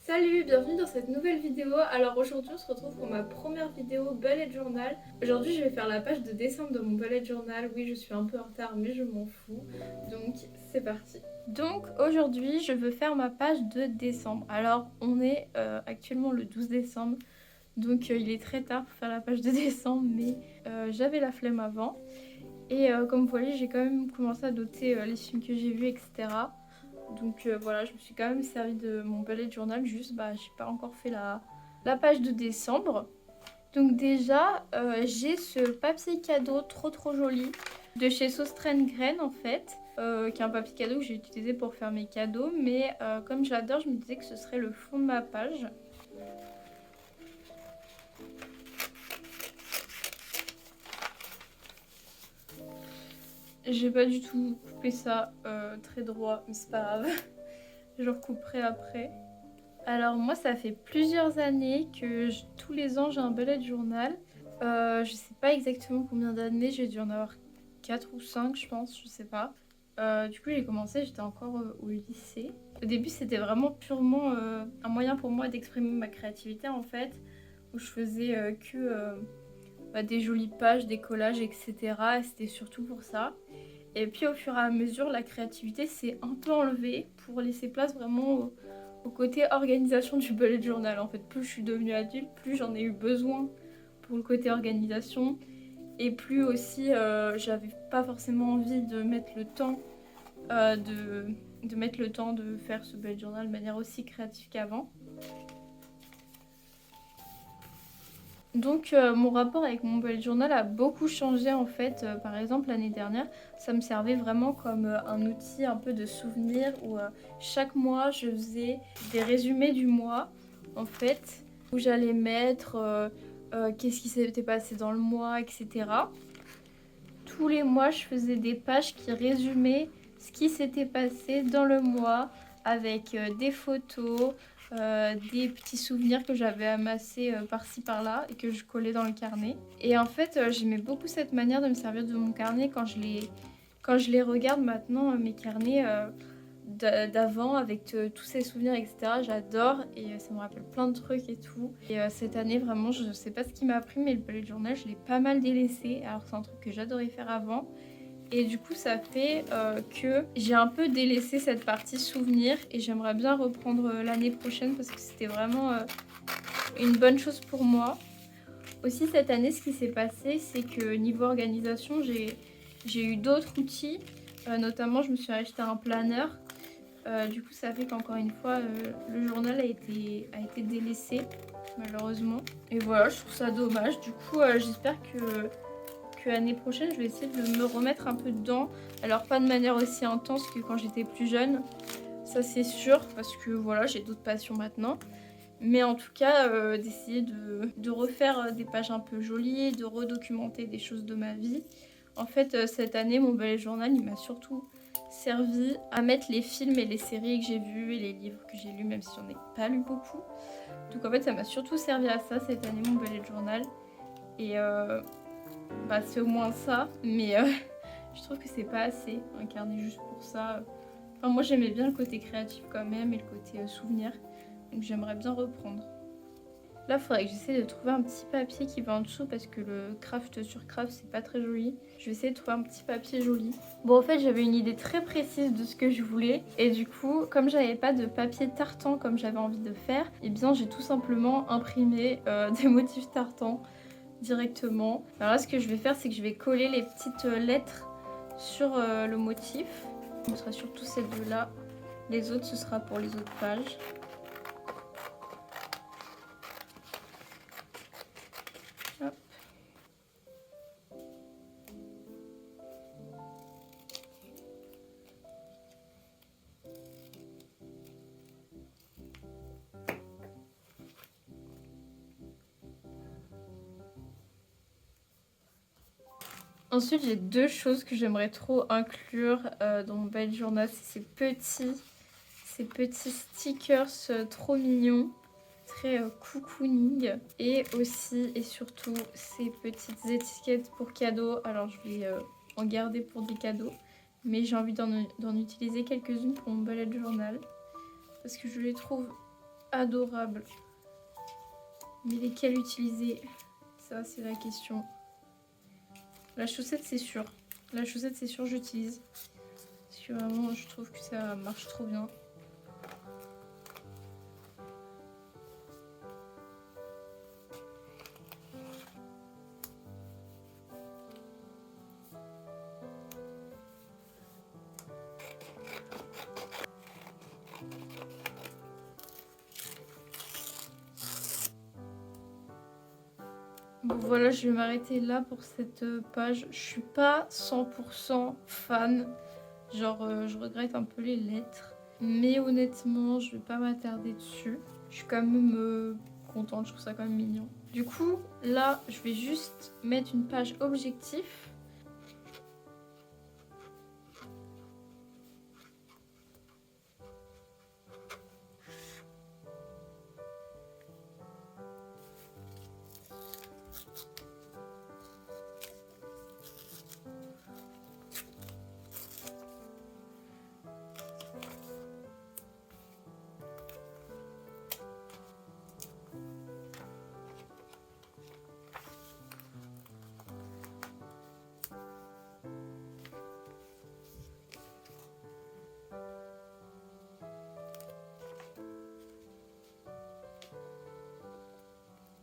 Salut, bienvenue dans cette nouvelle vidéo. Alors aujourd'hui on se retrouve pour ma première vidéo bullet journal. Aujourd'hui je vais faire la page de décembre de mon bullet journal. Oui, je suis un peu en retard mais je m'en fous. Donc c'est parti. Donc aujourd'hui je veux faire ma page de décembre. Alors on est actuellement le 12 décembre. Donc il est très tard pour faire la page de décembre, mais j'avais la flemme avant. Et comme vous voyez, j'ai quand même commencé à noter les films que j'ai vus, etc. Donc voilà, je me suis quand même servi de mon bullet journal, juste j'ai pas encore fait la page de décembre. Donc déjà, j'ai ce papier cadeau trop joli de chez Sauce Grain en fait, qui est un papier cadeau que j'ai utilisé pour faire mes cadeaux, mais comme je l'adore, je me disais que ce serait le fond de ma page. J'ai pas du tout coupé ça très droit, mais c'est pas grave. Je recouperai après. Alors moi ça fait plusieurs années que tous les ans j'ai un bullet journal. Je sais pas exactement combien d'années, j'ai dû en avoir 4 ou 5 je pense, je sais pas. Du coup j'ai commencé, j'étais encore au lycée. Au début c'était vraiment purement un moyen pour moi d'exprimer ma créativité en fait. Où je faisais des jolies pages, des collages, etc. Et c'était surtout pour ça. Et puis au fur et à mesure la créativité s'est un peu enlevée pour laisser place vraiment au côté organisation du bullet journal. En fait, plus je suis devenue adulte, plus j'en ai eu besoin pour le côté organisation. Et plus aussi, j'avais pas forcément envie de mettre le temps de faire ce bullet journal de manière aussi créative qu'avant. Donc mon rapport avec mon bullet journal a beaucoup changé en fait. Par exemple l'année dernière, ça me servait vraiment comme un outil un peu de souvenir où chaque mois je faisais des résumés du mois en fait, où j'allais mettre qu'est-ce qui s'était passé dans le mois, etc. Tous les mois je faisais des pages qui résumaient ce qui s'était passé dans le mois avec des photos, des petits souvenirs que j'avais amassés par-ci par-là et que je collais dans le carnet. Et en fait, j'aimais beaucoup cette manière de me servir de mon carnet quand je les regarde maintenant, mes carnets d'avant avec tous ces souvenirs, etc. J'adore et ça me rappelle plein de trucs et tout. Et cette année, vraiment, je sais pas ce qui m'a pris, mais le bullet journal, je l'ai pas mal délaissé alors que c'est un truc que j'adorais faire avant. Et du coup, ça fait que j'ai un peu délaissé cette partie souvenir et j'aimerais bien reprendre l'année prochaine parce que c'était vraiment une bonne chose pour moi. Aussi, cette année, ce qui s'est passé, c'est que niveau organisation, j'ai eu d'autres outils. Notamment, je me suis acheté un planeur. Du coup, ça fait qu'encore une fois, le journal a été délaissé, malheureusement. Et voilà, je trouve ça dommage. Du coup, j'espère que l'année prochaine je vais essayer de me remettre un peu dedans. Alors pas de manière aussi intense que quand j'étais plus jeune, ça c'est sûr, parce que voilà, j'ai d'autres passions maintenant. Mais en tout cas d'essayer de refaire des pages un peu jolies, de redocumenter des choses de ma vie. En fait cette année mon bullet journal il m'a surtout servi à mettre les films et les séries que j'ai vus et les livres que j'ai lus, même si j'en ai pas lu beaucoup. Donc en fait ça m'a surtout servi à ça cette année mon bullet journal. Et c'est au moins ça, mais je trouve que c'est pas assez un carnet juste pour ça. Enfin, moi j'aimais bien le côté créatif quand même et le côté souvenir, donc j'aimerais bien reprendre. Là il faudrait que j'essaie de trouver un petit papier qui va en dessous parce que le craft sur craft c'est pas très joli. Je vais essayer de trouver un petit papier joli. Bon en fait j'avais une idée très précise de ce que je voulais et du coup comme j'avais pas de papier tartan comme j'avais envie de faire, et bien j'ai tout simplement imprimé des motifs tartan directement. Alors là ce que je vais faire c'est que je vais coller les petites lettres sur le motif. Ce sera surtout ces deux là. Les autres ce sera pour les autres pages. Hop. Ensuite j'ai deux choses que j'aimerais trop inclure dans mon bullet journal. C'est ces petits stickers trop mignons, très cocooning. Et aussi et surtout ces petites étiquettes pour cadeaux. Alors je vais en garder pour des cadeaux, mais j'ai envie d'en utiliser quelques-unes pour mon bullet journal parce que je les trouve adorables. Mais lesquelles utiliser? Ça, c'est la question. La chaussette, c'est sûr. La chaussette, c'est sûr, j'utilise. Parce que vraiment, je trouve que ça marche trop bien. Bon voilà, je vais m'arrêter là pour cette page. Je suis pas 100% fan. Genre, je regrette un peu les lettres. Mais honnêtement, je vais pas m'attarder dessus. Je suis quand même contente, je trouve ça quand même mignon. Du coup, là, je vais juste mettre une page objectif.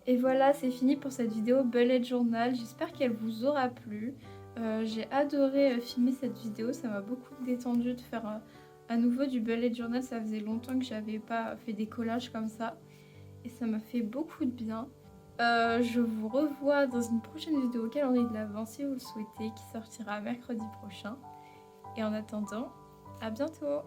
Et voilà, c'est fini pour cette vidéo bullet journal. J'espère qu'elle vous aura plu. J'ai adoré filmer cette vidéo, ça m'a beaucoup détendu de faire à nouveau du bullet journal. Ça faisait longtemps que j'avais pas fait des collages comme ça et ça m'a fait beaucoup de bien. Je vous revois dans une prochaine vidéo calendrier de l'Avent si vous le souhaitez, qui sortira mercredi prochain. Et en attendant, à bientôt!